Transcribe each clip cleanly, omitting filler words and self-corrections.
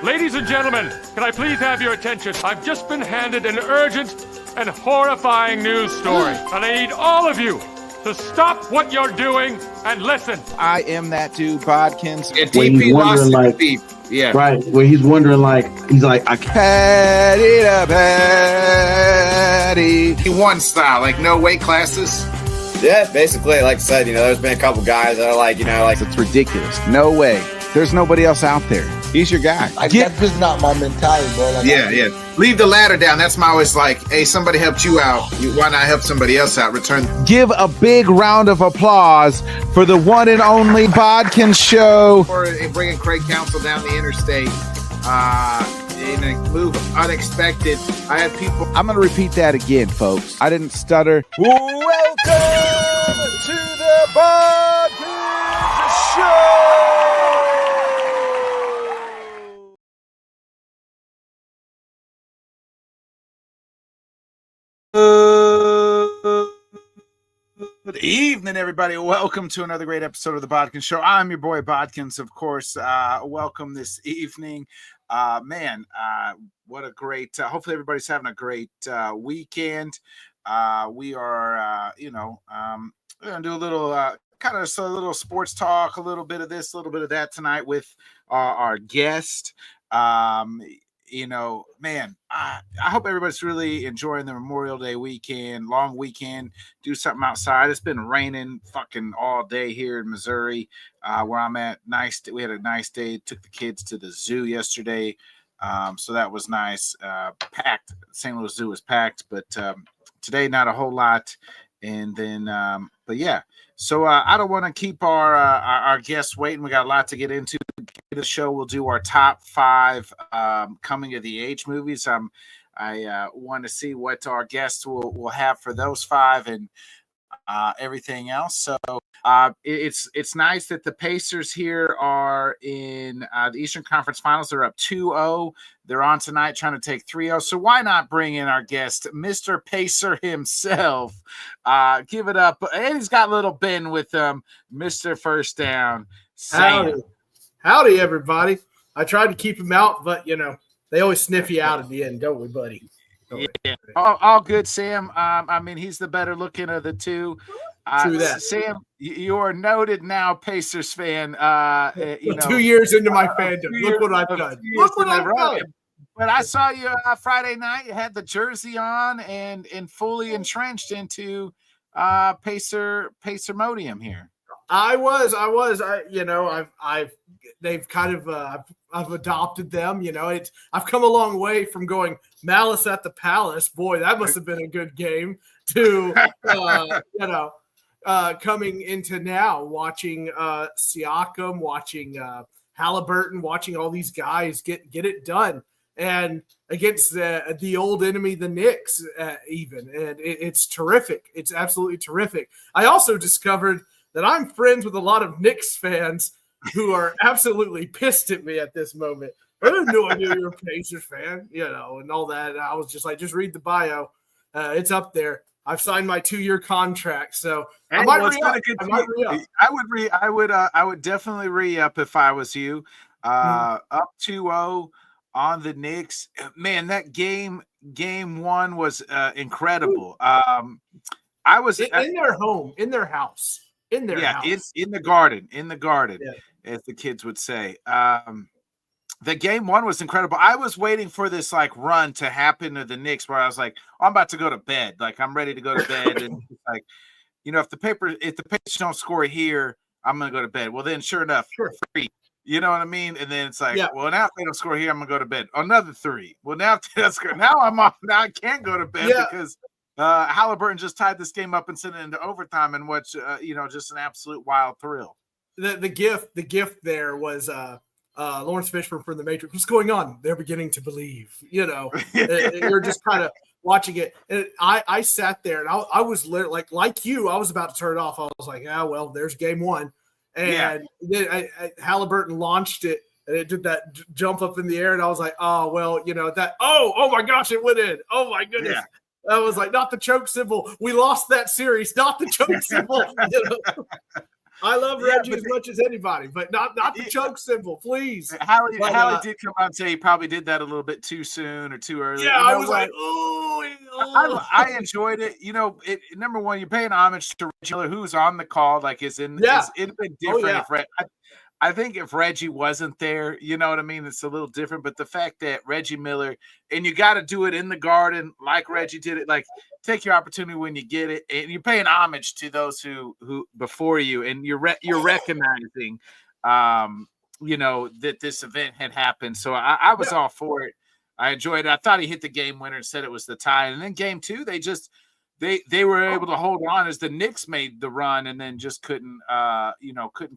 Ladies and gentlemen, can I please have your attention? I've just been handed an urgent and horrifying news story, and I need all of you to stop what you're doing and listen. I am that dude, Bodkins. Yeah, DP lost like, deep. Yeah. Right, where he's wondering, he's like, I Patty to patty. He won style, like no weight classes. Yeah, basically, like I said, there's been a couple guys that are like, It's ridiculous. No way. There's nobody else out there. He's your guy. That's just not my mentality, bro. Yeah. Leave the ladder down. That's my always like, hey, somebody helped you out. Why not help somebody else out? Return. Give a big round of applause for the one and only Bodkins Show. Or bringing Craig Counsell down the interstate in a move unexpected. I had people. I'm going to repeat that again, folks. I didn't stutter. Welcome to the Bodkins Show. Good evening, everybody. Welcome to another great episode of the Bodkins Show. I'm your boy Bodkins, of course. Welcome this evening. What a great, hopefully everybody's having a great weekend. We are, we're going to do a little, a little sports talk, a little bit of this, a little bit of that tonight with our guest. I hope everybody's really enjoying the Memorial Day weekend, long weekend. Do something outside. It's been raining fucking all day here in Missouri, where I'm at. We had a nice day. Took the kids to the zoo yesterday, so that was nice. Packed. St. Louis Zoo was packed, but today not a whole lot. And then, So I don't want to keep our guests waiting. We got a lot to get into. The show will do our top 5 coming of the age movies. I want to see what our guests will have for those 5 and everything else. So it's nice that the Pacers here are in the Eastern Conference Finals. They're up 2-0. They're on tonight trying to take 3-0. So why not bring in our guest, Mr. Pacer himself? Give it up. And he's got little Ben with him, Mr. First Down. Sam. Howdy, everybody. I tried to keep him out, but, they always sniff you out at the end, don't we, buddy? Yeah. All good, Sam. He's the better looking of the two. True that. Sam, you're a noted now Pacers fan. 2 years into my fandom. Look what I've done. But I saw you Friday night. You had the jersey on and fully entrenched into Pacer Modium here. I've adopted them. I've come a long way from going Malice at the Palace. Boy, that must have been a good game. To coming into now, watching Siakam, watching Halliburton, watching all these guys get it done, and against the old enemy, the Knicks, even, and it's terrific. It's absolutely terrific. I also discovered that I'm friends with a lot of Knicks fans who are absolutely pissed at me at this moment. I didn't know you're a Pacers fan, and all that. And I was just like, just read the bio. It's up there. I've signed my 2-year contract, so I might re-up. I would definitely re-up if I was you. Up 2-0 on the Knicks. Man, that game 1 was incredible. I was in their home, in their house. In their house. It's in the garden, yeah. As the kids would say. The game 1 was incredible. I was waiting for this run to happen to the Knicks where I was like, I'm about to go to bed. I'm ready to go to bed. And if the Pacers don't score here, I'm going to go to bed. Well, then sure enough, 3. You know what I mean? And then it's well, now if they don't score here, I'm going to go to bed. Another 3. Well, now if they don't score, now I'm off. Now I can't go to bed because Halliburton just tied this game up and sent it into overtime and what's just an absolute wild thrill. The gift there was Lawrence Fishburne from The Matrix. What's going on? They're beginning to believe. You're just kind of watching it. And I sat there and I was literally like you. I was about to turn it off. I was like, well, there's game 1, and then Halliburton launched it. And it did that jump up in the air, and I was like, oh well, oh my gosh, it went in. Oh my goodness. Yeah. I was like, not the choke symbol. We lost that series. Not the choke symbol. I love Reggie as much as anybody, but not the choke symbol, please. Hallie But, did come out and say he probably did that a little bit too soon or too early. Yeah, You know I was what? like, oh. I enjoyed it. You know, number one, you're paying homage to Reggie Miller, who's on the call. Like, it'd been different if I think if Reggie wasn't there, you know what I mean? It's a little different. But the fact that Reggie Miller, and you got to do it in the Garden like Reggie did it, like take your opportunity when you get it. And you're paying homage to those who before you, and you're recognizing, you know, that this event had happened. So I was all for it. I enjoyed it. I thought he hit the game winner and said it was the tie. And then game 2, they were able to hold on as the Knicks made the run and then just couldn't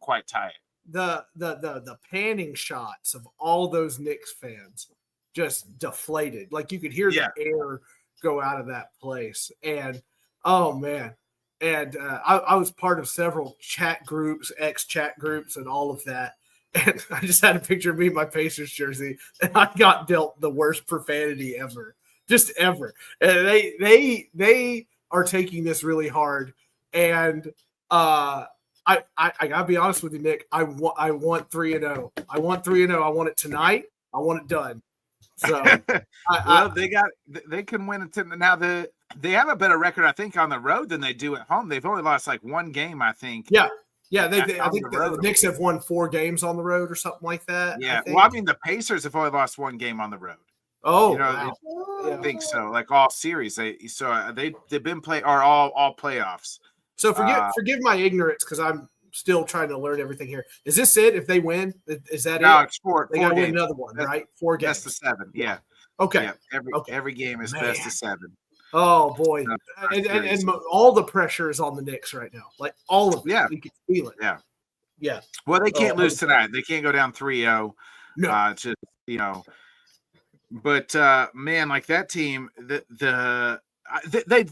quite tie it. The panning shots of all those Knicks fans just deflated. Like you could hear the air go out of that place. And oh man. And I was part of several chat groups, ex-chat groups, and all of that. And I just had a picture of me in my Pacers jersey, and I got dealt the worst profanity ever, just ever. And they are taking this really hard. And I gotta be honest with you, Nick. I want 3-0. I want 3-0. I want it tonight. I want it done. So they can win it now. They have a better record, I think, on the road than they do at home. They've only lost like one game, I think. Yeah. I think the Knicks have won 4 games on the road or something like that. Yeah. I mean, the Pacers have only lost 1 game on the road. Oh, wow. I think so. Like all series, they've been all playoffs. So forgive my ignorance because I'm still trying to learn everything here. Is this it? If they win, is that no, it? It's 4. They got to win another one, right? 4 games. Best of 7. Yeah. Okay. Yeah. Every game is best of 7. Oh boy, and all the pressure is on the Knicks right now. Like all of it. Yeah. You can feel it. Yeah. Yeah. Well, they can't lose tonight. They can't go down 3-0. No. Just But man, like that team, they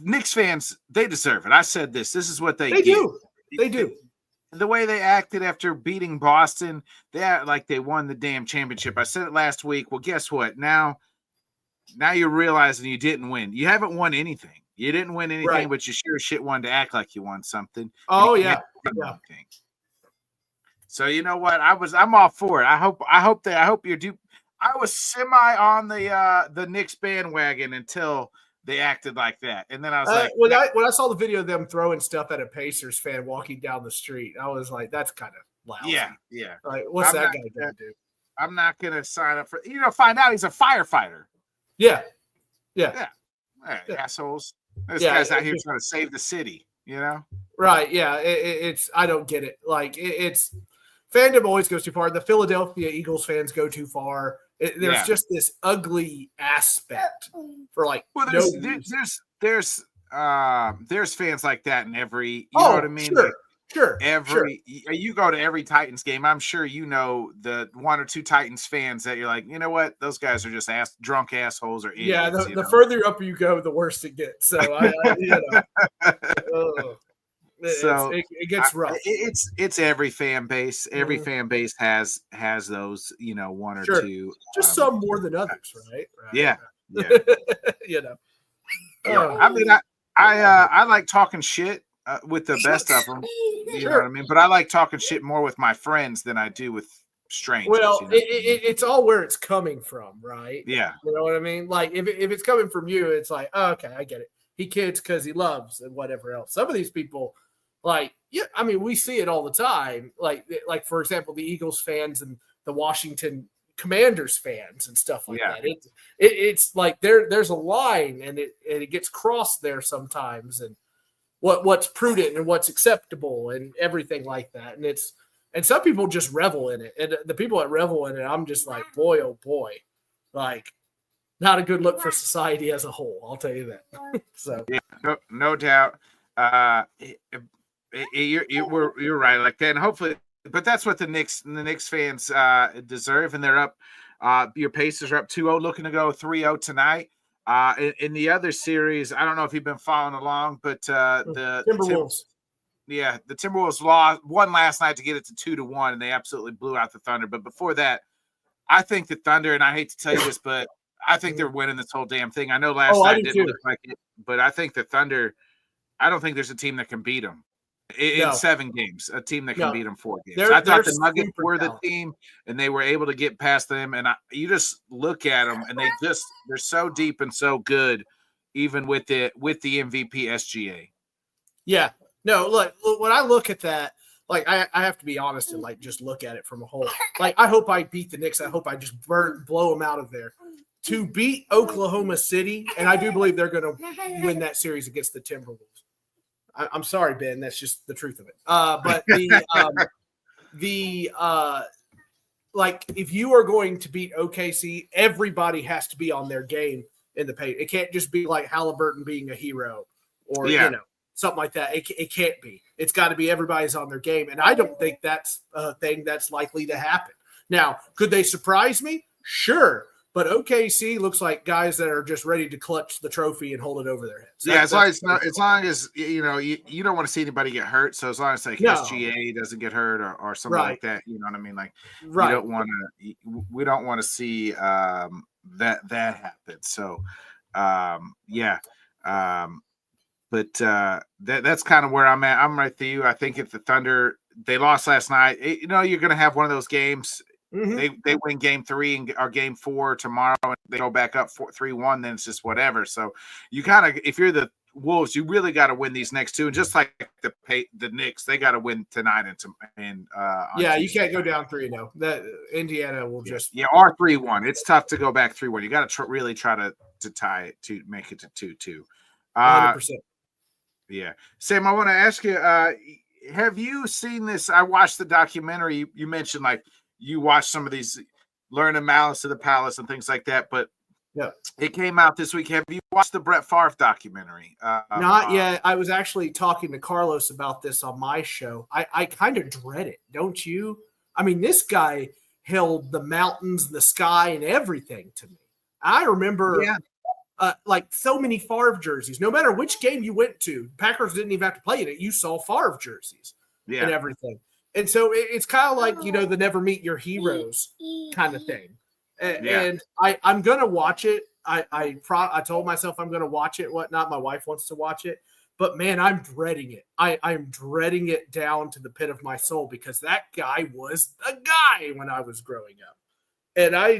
Knicks fans, they deserve it. I said this. This is what they get. They do. The way they acted after beating Boston, they act like they won the damn championship. I said it last week. Well, guess what? Now you're realizing you didn't win. You haven't won anything. You didn't win anything, right. But you sure as shit wanted to act like you won something. Oh yeah. So you know what? I'm all for it. I hope you're due. I was semi on the Knicks bandwagon until they acted like that, and then I was like, when I saw the video of them throwing stuff at a Pacers fan walking down the street, I was like, that's kind of lousy. Yeah. Like, what's that guy gonna do? I'm not gonna sign up for. Find out he's a firefighter. Yeah. Assholes. This guy's out here trying to save the city. Right? Yeah. It's I don't get it. Like it's fandom always goes too far. The Philadelphia Eagles fans go too far. There's just this ugly aspect for like. Well, there's fans like that in every. You know what I mean? Sure. You go to every Titans game. I'm sure you know the 1 or 2 Titans fans that you're like, you know what? Those guys are just drunk assholes or idiots. Yeah, the further up you go, the worse it gets. So it gets rough. It's every fan base. Every fan base has those, 1 or 2. Just some more than others, right? Yeah. I mean, I like talking shit with the best of them. You know what I mean? But I like talking shit more with my friends than I do with strangers. Well, it's all where it's coming from, right? Yeah. You know what I mean? Like if it's coming from you, it's like, oh, okay, I get it. He kids because he loves and whatever else. Some of these people, we see it all the time. Like for example, the Eagles fans and the Washington Commanders fans and stuff like that. It's like there's a line and it gets crossed there sometimes, and what's prudent and what's acceptable and everything like that. And some people just revel in it. And the people that revel in it, I'm just like, boy, oh boy, like not a good look for society as a whole. I'll tell you that. So yeah, no doubt. You're right like that. And hopefully, but that's what the Knicks fans deserve. And they're up. Your Pacers are up 2-0, looking to go 3-0 tonight. In the other series, I don't know if you've been following along, but the Timberwolves. The Timberwolves won last night to get it to 2-1, and they absolutely blew out the Thunder. But before that, I think the Thunder, and I hate to tell you this, but I think they're winning this whole damn thing. I know last night didn't look like it, but I think the Thunder. I don't think there's a team that can beat them. in No. 7 games, a team that can No. beat them 4 games. They're- I thought they're the Nuggets super were the talented. team, and they were able to get past them. And you just look at them, and they're so deep and so good, even with the MVP SGA. Yeah. No, look, when I look at that, like I have to be honest and like just look at it from a whole. Like I hope I beat the Knicks. I hope I just blow them out of there. To beat Oklahoma City, and I do believe they're going to win that series against the Timberwolves. I'm sorry, Ben. That's just the truth of it. But like if you are going to beat OKC, everybody has to be on their game in the paint. It can't just be like Halliburton being a hero or something like that. It can't be. It's got to be everybody's on their game, and I don't think that's a thing that's likely to happen. Now, could they surprise me? Sure. But OKC looks like guys that are just ready to clutch the trophy and hold it over their heads. As long as you don't want to see anybody get hurt. So as long as like SGA doesn't get hurt or something like that, you know what I mean? Like we don't want to see that happen. So but that's kind of where I'm at. I'm right there. I think if the Thunder they lost last night, you're going to have one of those games. Mm-hmm. They win game 3 or game 4 tomorrow, and they go back up 3-1. Then it's just whatever. So you kind of, if you're the Wolves, you really got to win these next 2. And just like the Knicks, they got to win tonight and you can't go down 3-0. That Indiana will just or 3-1. It's tough to go back 3-1. You got to really try to tie it to make it to 2-2. 100%. Yeah, Sam, I want to ask you. Have you seen this? I watched the documentary. You mentioned like. You watch some of these learning Malice of the Palace and things like that, but it came out this week. Have you watched the Brett Favre documentary? Not yet. I was actually talking to Carlos about this on my show. I kind of dread it, don't you? I mean, this guy held the mountains, the sky, and everything to me. I remember like so many Favre jerseys. No matter which game you went to, Packers didn't even have to play in it. You saw Favre jerseys and everything. And so it's kind of like, the never meet your heroes kind of thing. And I'm going to watch it. I told myself I'm going to watch it, whatnot. My wife wants to watch it. But, man, I'm dreading it. I'm dreading it down to the pit of my soul because that guy was the guy when I was growing up. And I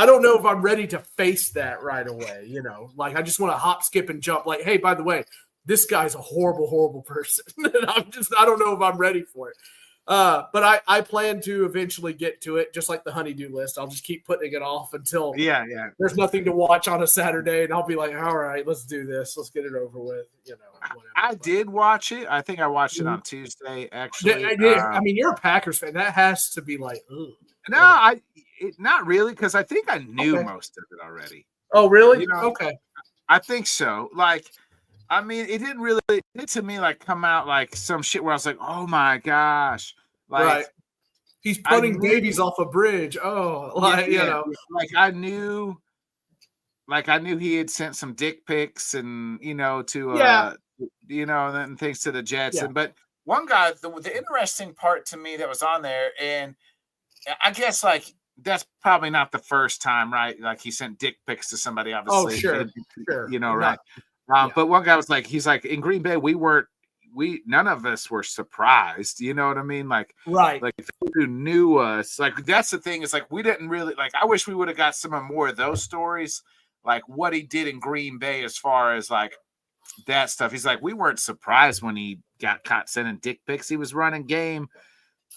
don't know if I'm ready to face that right away. Like I just want to hop, skip, and jump. Like, hey, by the way, this guy's a horrible, horrible person. And I don't know if I'm ready for it. But I plan to eventually get to it, just like the honeydew list. I'll just keep putting it off until there's nothing to watch on a Saturday. And I'll be like, all right, let's do this. Let's get it over with. Whatever. I did watch it. I think I watched it on Tuesday, actually. I mean, you're a Packers fan. That has to be like, ooh. No, not really, because I think I knew most of it already. Oh, really? Okay. I think so. Like, I mean, it didn't really to me like come out like some shit where I was like, oh my gosh. Like he's putting babies off a bridge. Oh, like Like I knew he had sent some dick pics and to and things to the Jets. Yeah. But one guy, the interesting part to me that was on there, and I guess like that's probably not the first time, right? Like he sent dick pics to somebody, obviously. Oh, sure. Right. But one guy was like, he's like, in Green Bay, none of us were surprised. You know what I mean? Like, right. Like those who knew us, like that's the thing. Is like we didn't really like. I wish we would have got some more of those stories, like what he did in Green Bay as far as like that stuff. He's like, we weren't surprised when he got caught sending dick pics. He was running game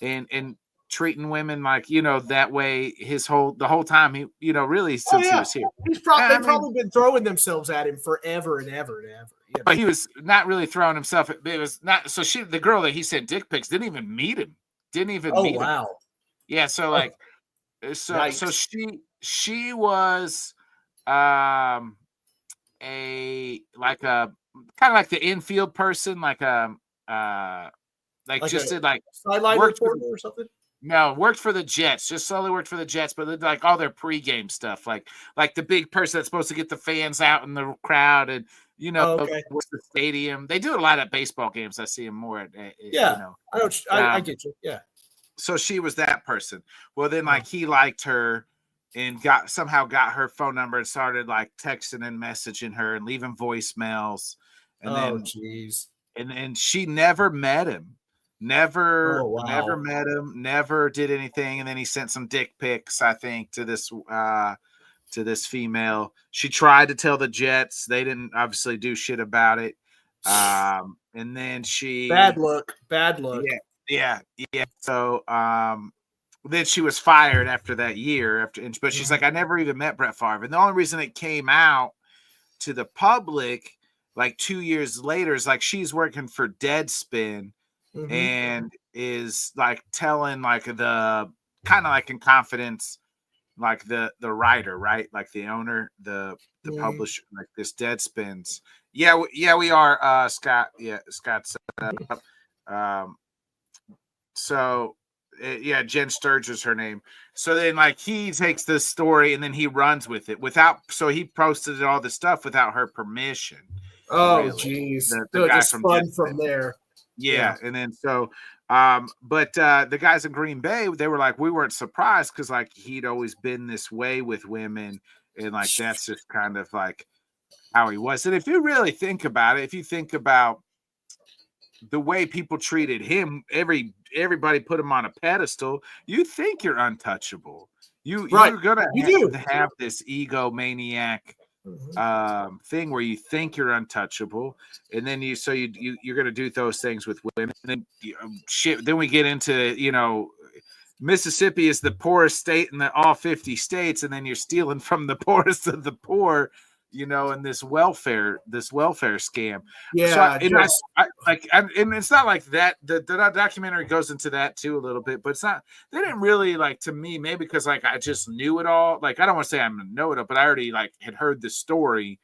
and treating women like that way the whole time he really since he was here. They've probably been throwing themselves at him forever and ever and ever. But he was not really throwing himself. It was not. So the girl that he sent dick pics didn't even meet him. Meet him. Yeah. So like, so she was a like a kind of like the infield person, like just did like sideline reporter or something. No, worked for the Jets. Just slowly worked for the Jets, but like all their pregame stuff, like the big person that's supposed to get the fans out in the crowd and with the stadium. They do a lot of baseball games. I see them more. I get you. Yeah. So she was that person. Well, then like he liked her and got her phone number and started like texting and messaging her and leaving voicemails. And jeez. and she never met him. Never, Oh, wow. never met him, never did anything. And then he sent some dick pics, I think, to this female. She tried to tell the Jets. They didn't obviously do shit about it. And then Bad look. Yeah. So then she was fired after that year. But she's like, I never even met Brett Favre. And the only reason it came out to the public like 2 years later is like she's working for Deadspin and is like telling like the kind of like in confidence, like the writer, right? Like the owner, the publisher, like this Deadspin's. Yeah, we are, Scott. Yeah, Scott's. So Jen Sturger's her name. So then like he takes this story and then he runs with it so he posted all the stuff without her permission. Oh, geez. The guy just from fun from there. Yeah. And then so but the guys in Green Bay, they were like, we weren't surprised because like he'd always been this way with women, and like that's just kind of like how he was. And if you really think about it, if you think about the way people treated him, everybody put him on a pedestal. You think you're untouchable. You're gonna have this egomaniac thing where you think you're untouchable, and then you're gonna do those things with women. And then then we get into Mississippi is the poorest state in all 50 states, and then you're stealing from the poorest of the poor. In this welfare scam. Yeah. And it's not like that. The documentary goes into that too a little bit, but it's not. They didn't really like, to me, maybe because like I just knew it all. Like I don't want to say I'm a know-it-all, but I already like had heard the story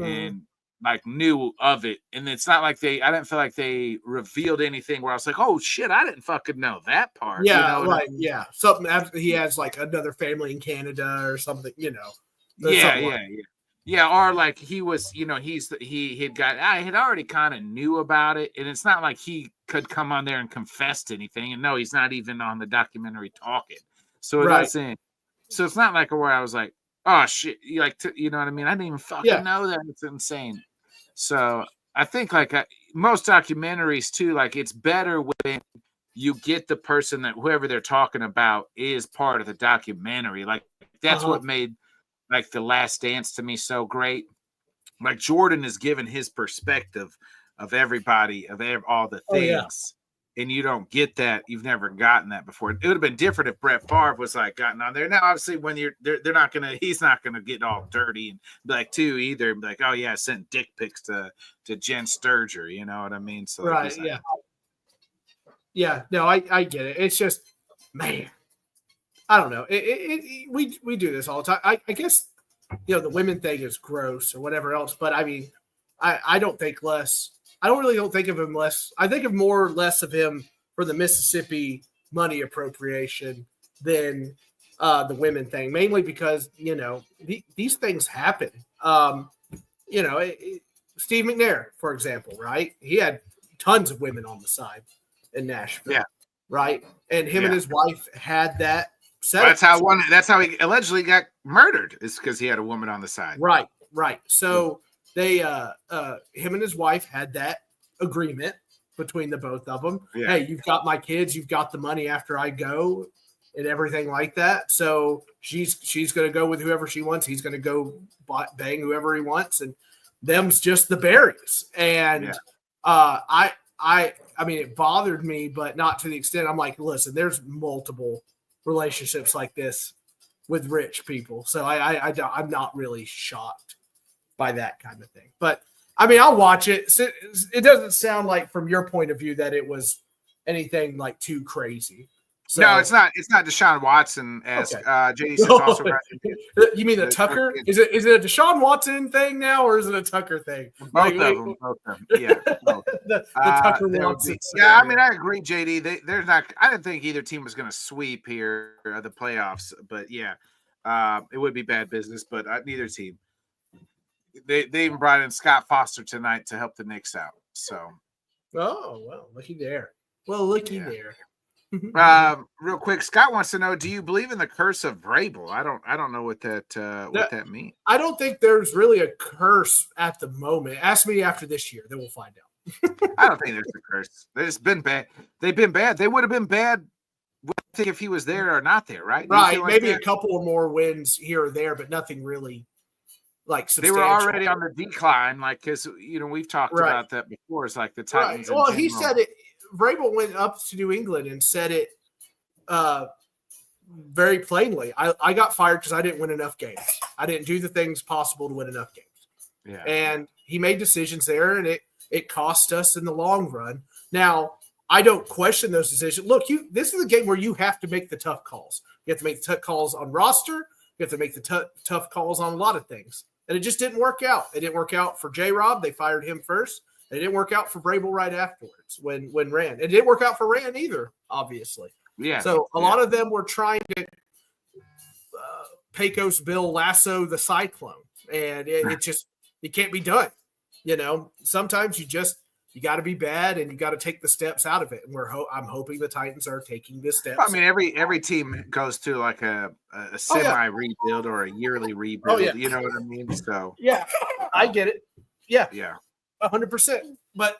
and like knew of it. And it's not like I didn't feel like they revealed anything where I was like, oh shit, I didn't fucking know that part. Yeah, right. Yeah, something after he has like another family in Canada or something. Yeah, or like he was, I had already kind of knew about it, and it's not like he could come on there and confess to anything. And no, he's not even on the documentary talking. So it doesn't. So it's not like where I was like, oh shit, you know what I mean? I didn't even fucking know that. It's insane. So I think like most documentaries too, like it's better when you get the person that whoever they're talking about is part of the documentary. Like that's what made like The Last Dance to me so great. Like Jordan is given his perspective of everybody, of all the things. And you don't get that. You've never gotten that before. It would have been different if Brett Favre was like gotten on there. Now, obviously, when he's not gonna get all dirty and be like too either. Be like, oh yeah, I sent dick pics to Jen Sturger. You know what I mean? So right, yeah. No, I get it. It's just, man, I don't know. We do this all the time. I guess the women thing is gross or whatever else, but I mean, I don't think less. I don't think of him less. I think of more or less of him for the Mississippi money appropriation than the women thing, mainly because these things happen. Steve McNair, for example, right? He had tons of women on the side in Nashville, right? And him and his wife had that. That's how he allegedly got murdered, is because he had a woman on the side. Right. So they him and his wife had that agreement between the both of them. Yeah. Hey, you've got my kids, you've got the money after I go and everything like that. So she's going to go with whoever she wants. He's going to go bang whoever he wants, and them's just the berries. And I mean, it bothered me, but not to the extent. I'm like, listen, there's multiple relationships like this with rich people. So I'm not really shocked by that kind of thing. But I mean, I'll watch it. It doesn't sound like from your point of view that it was anything like too crazy. So, no, it's not. It's not Deshaun Watson as JD says. Also, you mean the Tucker? Is it a Deshaun Watson thing now, or is it a Tucker thing? Both of them. Yeah, the Tucker Watson. I mean, I agree, JD. There's not. I didn't think either team was going to sweep here the playoffs, but it would be bad business. But neither team. They even brought in Scott Foster tonight to help the Knicks out. So, well, looky there. There. Real quick, Scott wants to know: do you believe in the curse of Vrabel? I don't know what that means. I don't think there's really a curse at the moment. Ask me after this year, then we'll find out. I don't think there's a curse. They've just been bad. They've been bad. They would have been bad, I think, if he was there or not there, right? Right. Maybe a couple or more wins here or there, but nothing really like they were already on the decline, like, because we've talked about that before. It's like the Titans. Right. Well, he said it. Vrabel went up to New England and said it very plainly. I got fired because I didn't win enough games. I didn't do the things possible to win enough games. Yeah. And he made decisions there, and it cost us in the long run. Now, I don't question those decisions. Look, this is a game where you have to make the tough calls. You have to make the tough calls on roster. You have to make the tough calls on a lot of things. And it just didn't work out. It didn't work out for J-Rob. They fired him first. And it didn't work out for Vrabel right afterwards when Rand. It didn't work out for Rand either, obviously. Yeah. So a lot of them were trying to Pecos Bill lasso the Cyclone. And it can't be done. Sometimes you got to be bad and you got to take the steps out of it. And I'm hoping the Titans are taking the steps. I mean, every team goes through like a semi rebuild or a yearly rebuild. You know what I mean? So yeah, I get it. Yeah. 100%. But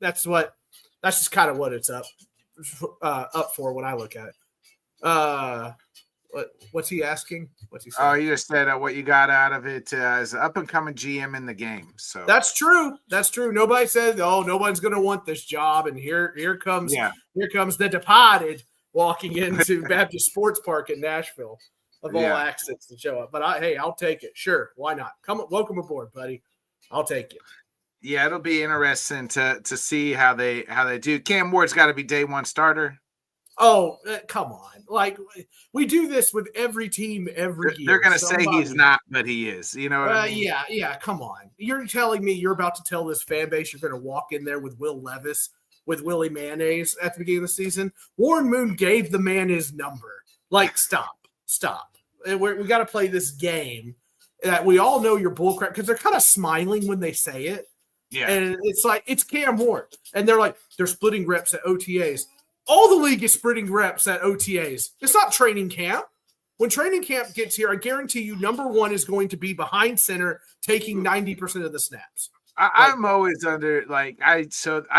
that's just kind of what it's up for when I look at it. What's he asking? What's he saying? Oh, you just said what you got out of it as an up and coming GM in the game. So that's true. Nobody said, "Oh, no one's going to want this job." And here comes the departed walking into Baptist Sports Park in Nashville, of all accents to show up. But I'll take it. Sure, why not? Welcome aboard, buddy. I'll take it. Yeah, it'll be interesting to see how they do. Cam Ward's got to be day one starter. Oh, come on. Like, we do this with every team every year. They're going to say he's not, but he is. You know what I mean? Yeah, come on. You're telling me you're about to tell this fan base you're going to walk in there with Will Levis, with Willie Mayonnaise at the beginning of the season? Warren Moon gave the man his number. Like, stop. We got to play this game that we all know you're bullcrap because they're kind of smiling when they say it. Yeah. And it's like, it's Cam Ward. And they're splitting reps at OTAs. All the league is splitting reps at OTAs. It's not training camp. When training camp gets here, I guarantee you number one is going to be behind center taking 90% of the snaps. I'm always under I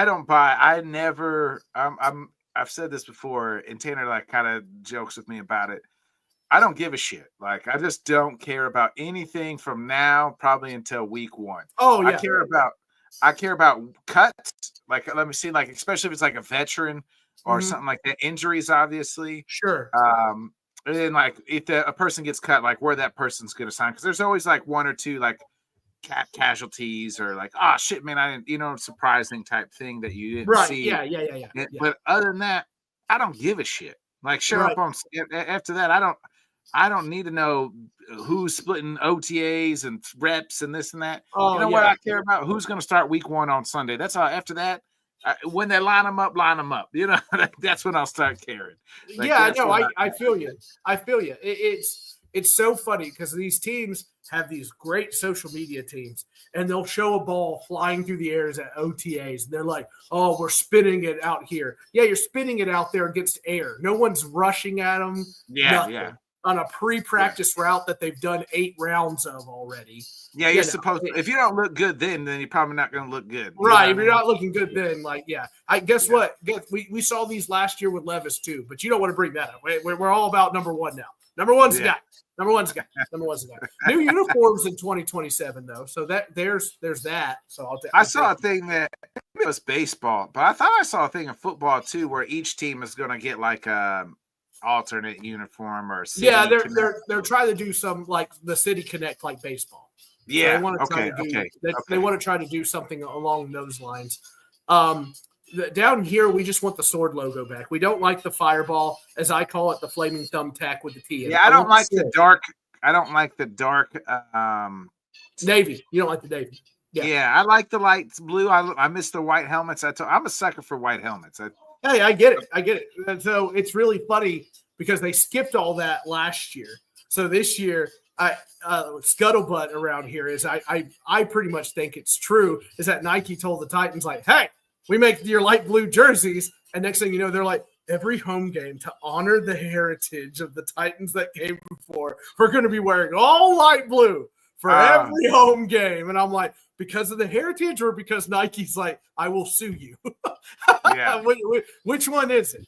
don't buy. I've said this before, and Tanner kind of jokes with me about it. I don't give a shit. I just don't care about anything from now probably until week 1. Oh, yeah. I care about cuts. Let me see, especially if it's a veteran or something like that. Injuries, obviously. Sure. And then if a person gets cut, where that person's going to sign. Because there's always one or two cap casualties or oh shit, man, I didn't, surprising type thing that you didn't see. Yeah. But other than that, I don't give a shit. Show up on after that. I don't need to know who's splitting OTAs and reps and this and that. Oh, what I care about? Who's going to start week 1 on Sunday. That's all. After that, when they line them up. That's when I'll start caring. I know. I feel you. It's so funny because these teams have these great social media teams, and they'll show a ball flying through the airs at OTAs. And they're like, "Oh, we're spinning it out here." Yeah, you're spinning it out there against air. No one's rushing at them. Yeah. On a pre-practice route that they've done 8 rounds of already. Yeah, you're supposed to. If you don't look good then you're probably not going to look good. Right. If you're not looking good then, I guess what? We saw these last year with Levis too, but you don't want to bring that up. We're all about number 1 now. Number one's the guy. Number one's the guy. New uniforms in 2027 though, so that there's that. So I saw a thing that it was baseball, but I thought I saw a thing in football too, where each team is going to get alternate uniform or they're trying to do some the City Connect baseball. Yeah, so they want to try to do they want to try to do something along those lines. Down here, we just want the sword logo back. We don't like the fireball, as I call it, the flaming thumbtack with the T. Yeah, I don't like the dark. I don't like the dark navy. You don't like the navy. Yeah, I like the light blue. I miss the white helmets. I'm a sucker for white helmets. Hey, I get it. And so it's really funny because they skipped all that last year. So this year, scuttlebutt around here is I pretty much think it's true, is that Nike told the Titans, hey, we make your light blue jerseys. And next thing you know, they're like, every home game to honor the heritage of the Titans that came before, we're going to be wearing all light blue. for every home game. And I'm like, because of the heritage or because Nike's like, I will sue you? Yeah. Which one is it?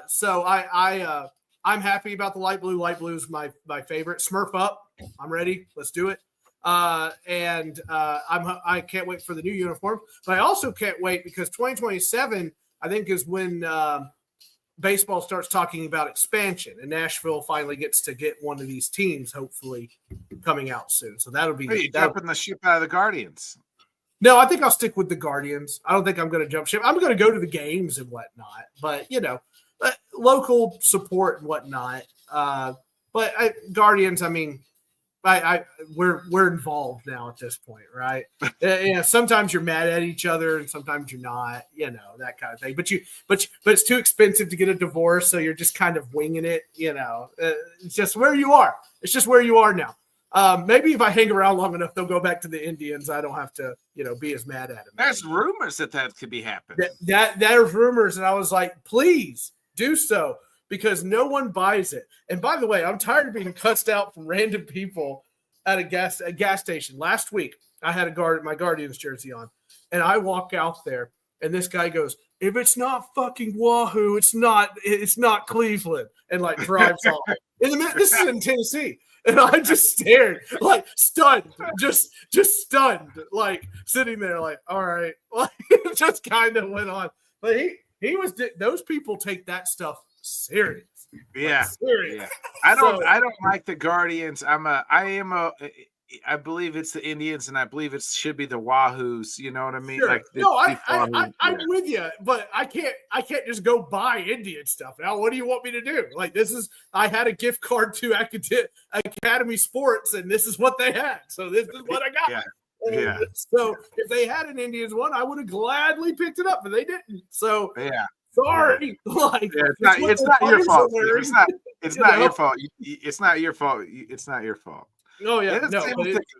So I'm happy about the light blue. Light blue is my favorite. Smurf up. I'm ready. Let's do it. I can't wait for the new uniform, but I also can't wait because 2027, I think, is when baseball starts talking about expansion, and Nashville finally gets to get one of these teams, hopefully coming out soon. So that'll be. Hey, jumping the ship out of the Guardians. No, I think I'll stick with the Guardians. I don't think I'm going to jump ship. I'm going to go to the games and whatnot, but local support and whatnot. Guardians, I mean, we're involved now at this point, right? Sometimes you're mad at each other and sometimes you're not, that kind of thing. But it's too expensive to get a divorce, so you're just kind of winging it. It's just where you are. It's just where you are now. Maybe if I hang around long enough, they'll go back to the Indians. I don't have to, be as mad at them. There's rumors that could be happening. There's rumors, and I was like, please do so. Because no one buys it. And by the way, I'm tired of being cussed out from random people at a gas station. Last week, I had my Guardians jersey on, and I walk out there, and this guy goes, "If it's not fucking Wahoo, it's not Cleveland," and like drives off. This is in Tennessee, and I just stared, like stunned, just stunned, like sitting there, like, all right, like it just kind of went on. But he was. Those people take that stuff serious. Yeah. Serious. Yeah. I don't like the Guardians. I believe it's the Indians, and I believe it should be the Wahoos. You know what I mean? Sure. Like I'm with you, but I can't just go buy Indian stuff. Now, what do you want me to do? Like, I had a gift card to Academy Sports, and this is what they had. So this is what I got. Yeah. Yeah. So if they had an Indians one, I would have gladly picked it up, but they didn't. So yeah. Sorry, like it's not your fault. It's not your fault. It's not your fault. It's not your fault. Oh yeah,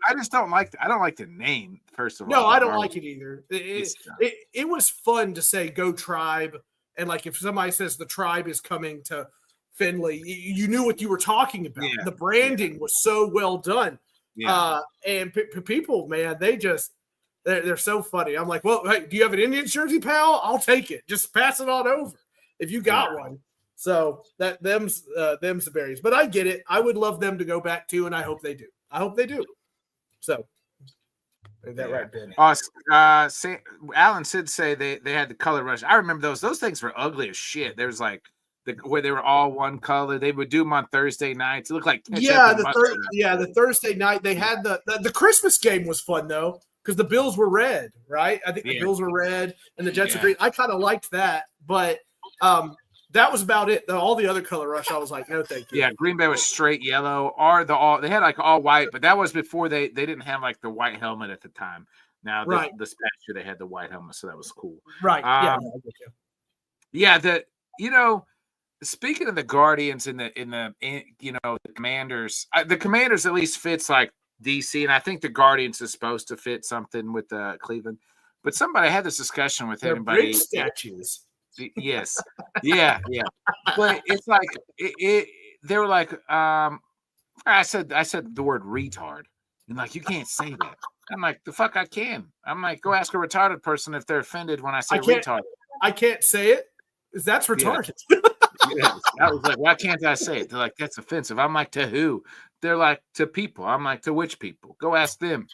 I just don't like. I don't like the name. First of all, no, I don't like it either. It was fun to say "Go Tribe," and like if somebody says the Tribe is coming to Findlay, you knew what you were talking about. Yeah. The branding was so well done. Yeah. And people, man, they're so funny. I'm like, well, hey, do you have an Indian jersey, pal? I'll take it. Just pass it on over if you got one. So them's the berries. But I get it. I would love them to go back too, and I hope they do. So is that right, Ben? Alan Sid say they had the color rush. I remember those. Those things were ugly as shit. There was like where they were all one color. They would do them on Thursday nights. It looked like the Thursday night they had the Christmas game was fun though. Because the Bills were red, right? I think the Bills were red and the Jets were green. I kind of liked that, but that was about it. All the other color rush, I was like, no, thank you. Yeah, Green Bay was straight yellow, or they had like all white, but that was before they didn't have like the white helmet at the time. Now this past year they had the white helmet, so that was cool. Right. Speaking of the Guardians and the Commanders, the Commanders at least fits like DC, and I think the Guardians is supposed to fit something with Cleveland. But somebody had this discussion with everybody. Statues. Yes. Yeah. But it's like they were like, I said the word retard. And like, you can't say that. I'm like, the fuck I can. I'm like, go ask a retarded person if they're offended when I say retarded. I can't say it because that's retarded. Yes. I was like, why can't I say it? They're like, that's offensive. I'm like, to who? They're like, to people. I'm like, to which people? Go ask them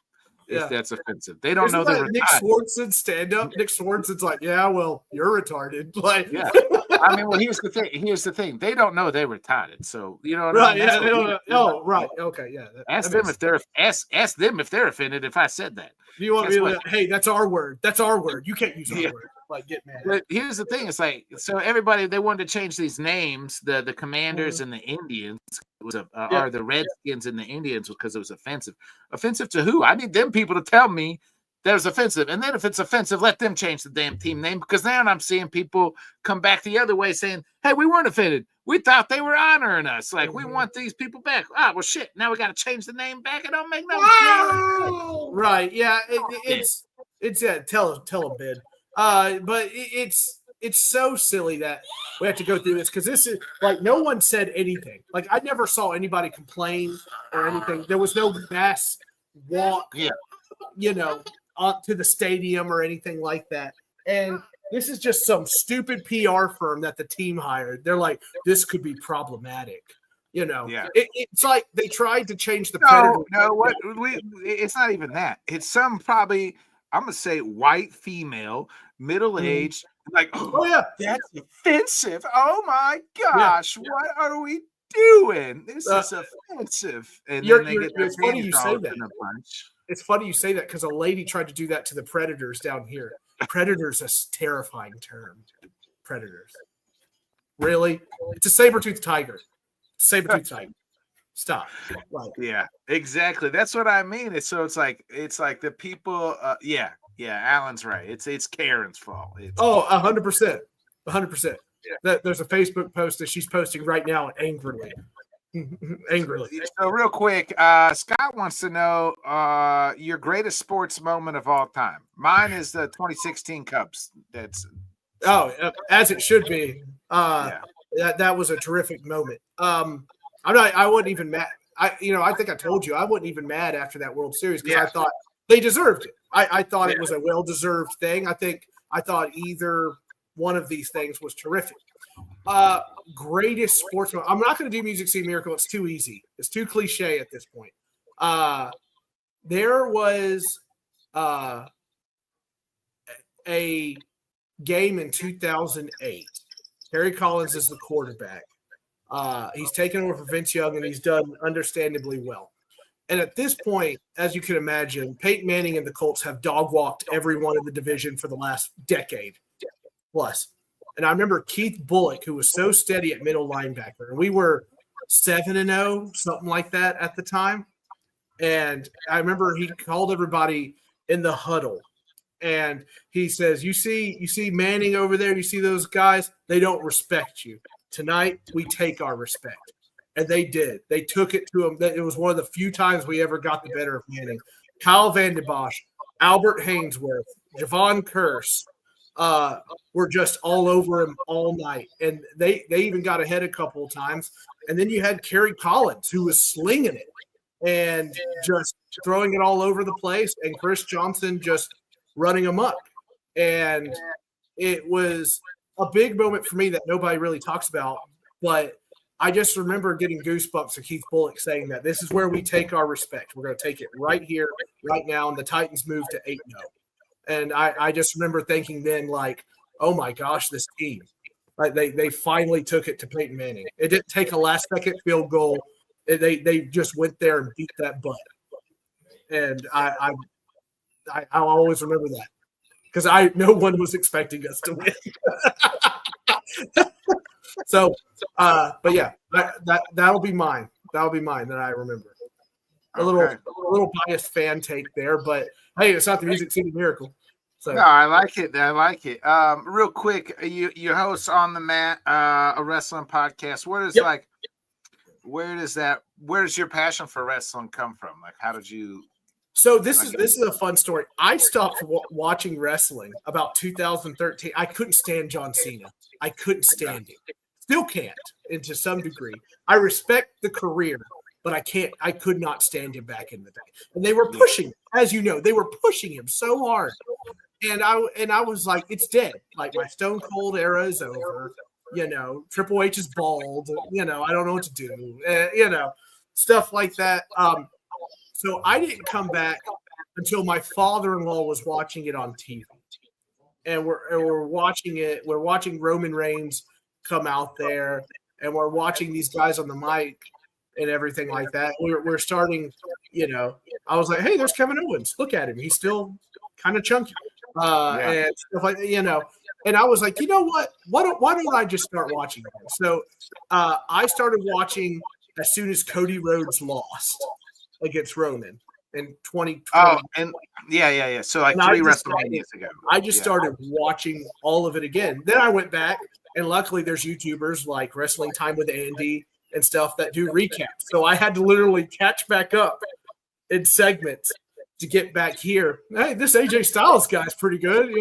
if that's offensive. They don't know they're retarded. Nick Swartzen stand up. Nick Swartzen's like, yeah, well, you're retarded. Like, yeah. I mean, well, here's the thing. They don't know they're retarded. So you know what right? I mean? Yeah. They don't know. Oh, right. Okay. Yeah. Ask them if they're offended. If I said that. Do you want me to? Hey, that's our word. That's our word. You can't use our word. Like, get mad. But here's the thing: it's like, so everybody, they wanted to change these names, the Commanders and the Indians, or the Redskins and the Indians, because it was offensive. Offensive to who? I need them people to tell me that it's offensive, and then if it's offensive, let them change the damn team name. Because now I'm seeing people come back the other way, saying, "Hey, we weren't offended. We thought they were honoring us. Like, we want these people back. Ah, well, shit. Now we got to change the name back. It don't make no sense." Right? Yeah. It's tell them, Ben. But it's it's so silly that we have to go through this because this is like no one said anything. Like I never saw anybody complain or anything. There was no mass walk, to the stadium or anything like that. And this is just some stupid PR firm that the team hired. They're like, this could be problematic. It's like they tried to change the Predator. It's not even that. It's some probably, I'm going to say white female, middle-aged, like, oh yeah, that's offensive. Oh my gosh, what are we doing? This is offensive. And then they get it's funny you say that. In a bunch. It's funny you say that because a lady tried to do that to the Predators down here. Predators is a terrifying term. Predators. Really? It's a saber-toothed tiger. Saber-toothed tiger. Stop. Like, yeah, exactly. That's what I mean. It's like the people. Alan's right. It's Karen's fault. 100%. 100%. There's a Facebook post that she's posting right now angrily. So real quick, Scott wants to know your greatest sports moment of all time. Mine is the 2016 Cubs. As it should be. That was a terrific moment. I wasn't even mad. I think I told you I wasn't even mad after that World Series because I thought they deserved it. I thought it was a well-deserved thing. I thought either one of these things was terrific. Greatest sports moment. I'm not going to do Music City Miracle. It's too easy. It's too cliche at this point. There was a game in 2008. Terry Collins is the quarterback. He's taken over for Vince Young, and he's done understandably well. And at this point, as you can imagine, Peyton Manning and the Colts have dog-walked everyone in the division for the last decade plus. And I remember Keith Bullock, who was so steady at middle linebacker. And we were 7-0, something like that at the time. And I remember he called everybody in the huddle. And he says, you see Manning over there? You see those guys? They don't respect you. Tonight, we take our respect. And they did. They took it to him. It was one of the few times we ever got the better of Manning. Kyle Van de Bosch, Albert Hainsworth, Javon Curse were just all over him all night. And they even got ahead a couple of times. And then you had Kerry Collins, who was slinging it and just throwing it all over the place. And Chris Johnson just running amok. And it was a big moment for me that nobody really talks about. But I just remember getting goosebumps of Keith Bullock saying that this is where we take our respect. We're going to take it right here, right now. And the Titans moved to 8-0. And I just remember thinking then, like, oh my gosh, this team. Like they finally took it to Peyton Manning. It didn't take a last-second field goal. They just went there and beat that butt. And I'll always remember that because no one was expecting us to win. So, but yeah, that'll be mine. That'll be mine that I remember. A little biased fan take there, but hey, it's not the Music City Miracle. So. No, I like it. Real quick, you host On the Mat, a wrestling podcast. Where does your passion for wrestling come from? Like, how did you? So this is a fun story. I stopped watching wrestling about 2013. I couldn't stand John Cena. I couldn't stand him. Still can't, and to some degree. I respect the career, but I could not stand him back in the day. And they were pushing, as you know, they were pushing him so hard. And I was like, it's dead. Like my Stone Cold era is over. Triple H is bald. I don't know what to do. Stuff like that. So I didn't come back until my father-in-law was watching it on TV. And we're watching it. We're watching Roman Reigns come out there, and we're watching these guys on the mic and everything like that. We're starting, I was like, hey, there's Kevin Owens. Look at him. He's still kind of chunky. And stuff like, and I was like, you know what? Why don't I just start watching them? So I started watching as soon as Cody Rhodes lost against Roman in 2020. Oh, and yeah. So like 3 WrestleManias ago. I just started watching all of it again. Then I went back, and luckily there's YouTubers like Wrestling Time with Andy and stuff that do recaps. So I had to literally catch back up in segments to get back here. Hey, this AJ Styles guy's pretty good.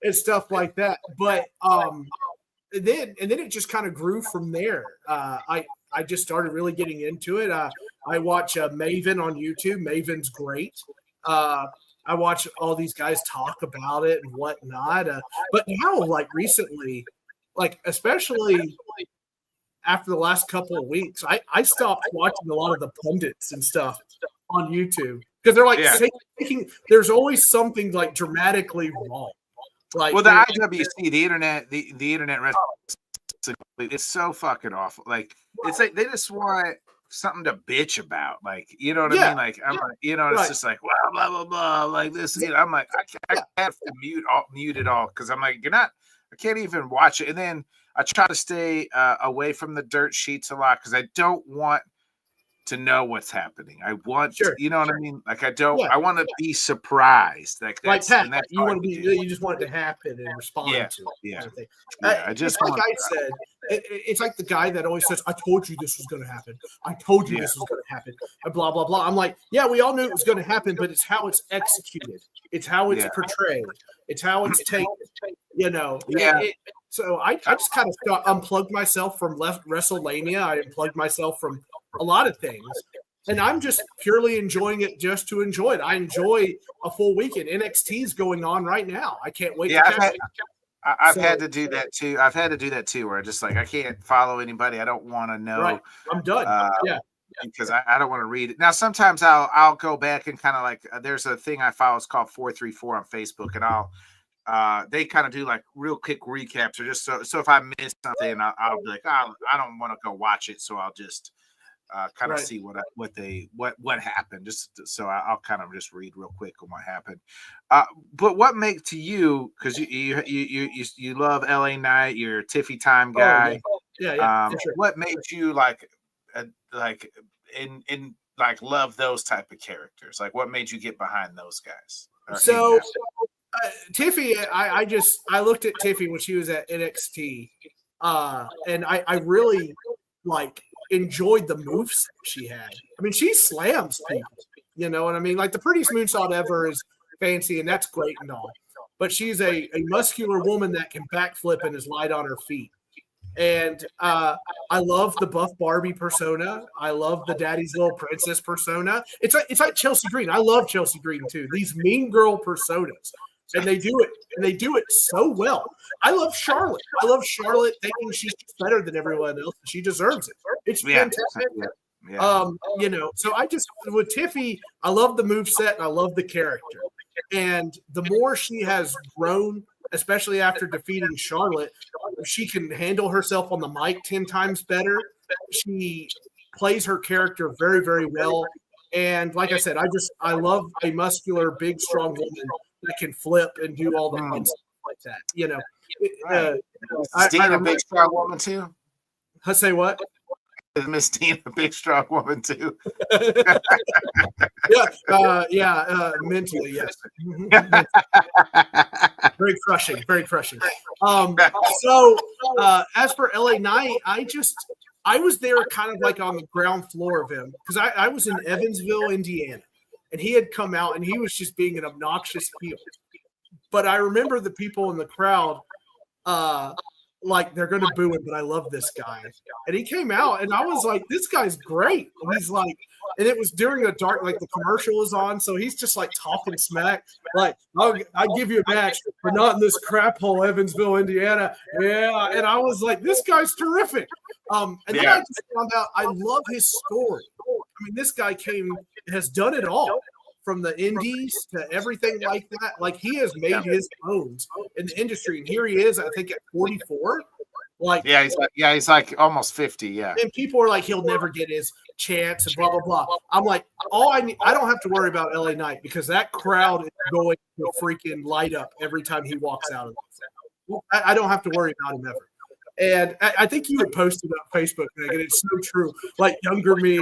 and stuff like that. But and then it just kind of grew from there. I just started really getting into it. I watch Maven on YouTube. Maven's great. I watch all these guys talk about it and whatnot. But now, like recently, like especially after the last couple of weeks, I stopped watching a lot of the pundits and stuff on YouTube because they're like thinking there's always something like dramatically wrong. Like, well, the IWC, the internet wrestling, it's so fucking awful. Like, it's like they just want something to bitch about. Like, you know what I mean? Like, I'm like, you know, it's just like, blah, blah, blah, blah, like this. You know, I'm like, I have to mute it all because I'm like, I can't even watch it. And then I try to stay away from the dirt sheets a lot because I don't want to know what's happening. I want, you know what I mean? Like, I want to be surprised. Like Pat, you want to be, you just want it to happen and respond to it. Yeah. I just like I said, it's like the guy that always says, "I told you this was going to happen. I told you this was going to happen." And blah blah blah. I'm like, yeah, we all knew it was going to happen, but it's how it's executed. It's how it's portrayed. It's how it's taken. You know. Yeah. So I just kind of unplugged myself from WrestleMania. I unplugged myself from a lot of things, and I'm just purely enjoying it just to enjoy it. I enjoy a full weekend. NXT is going on right now. I can't wait. I've had to do that too. I've had to do that too, where I just like I can't follow anybody. I don't want to know. Right. I'm done. Because I don't want to read it. Now sometimes I'll go back and kind of like there's a thing I follow. It's called 434 on Facebook, and I'll they kind of do like real quick recaps or just so if I miss something, I'll be like, oh, I don't want to go watch it, so I'll just kind of see what happened, just so I'll kind of just read real quick on what happened. But what makes to you, because you love LA Knight, you're a Tiffy Time guy. What made you like love those type of characters? Like, what made you get behind those guys? So Tiffy, I looked at Tiffy when she was at NXT, and I really enjoyed the moves she had. I mean, she slams people. You know what I mean? Like the prettiest moonsault ever is fancy, and that's great and all. But she's a muscular woman that can backflip and is light on her feet. And I love the buff Barbie persona. I love the Daddy's Little Princess persona. It's like Chelsea Green. I love Chelsea Green too. These mean girl personas. And they do it so well. I love Charlotte. Thinking she's better than everyone else. She deserves it. It's fantastic. You know, so I just with Tiffy, I love the moveset and I love the character. And the more she has grown, especially after defeating Charlotte, she can handle herself on the mic 10 times better. She plays her character very, very well. And like I said, I love a muscular, big, strong woman that can flip and do all the fun stuff like that. You know, Is Dean a big, strong woman too? I say what? Is Miss Dean a big, strong woman too? Mentally, yes. Very crushing, very crushing. So as for LA Knight, I was there kind of like on the ground floor of him because I was in Evansville, Indiana. And he had come out and he was just being an obnoxious heel. But I remember the people in the crowd, like they're going to boo him, but I love this guy. And he came out and I was like, this guy's great. And he's like, and it was during the dark, like the commercial was on. So he's just like talking smack. Like, I'll give you a match, but not in this crap hole, Evansville, Indiana. Yeah. And I was like, this guy's terrific. And then I just found out I love his story. I mean, this guy has done it all from the indies to everything like that. Like he has made his bones in the industry. And here he is, I think at 44. He's like almost 50. Yeah. And people are like, he'll never get his chance and blah, blah, blah. I'm like, I don't have to worry about LA Knight because that crowd is going to freaking light up every time he walks out of it. I don't have to worry about him ever. And I think you had posted on Facebook, and it's so true. Like younger me,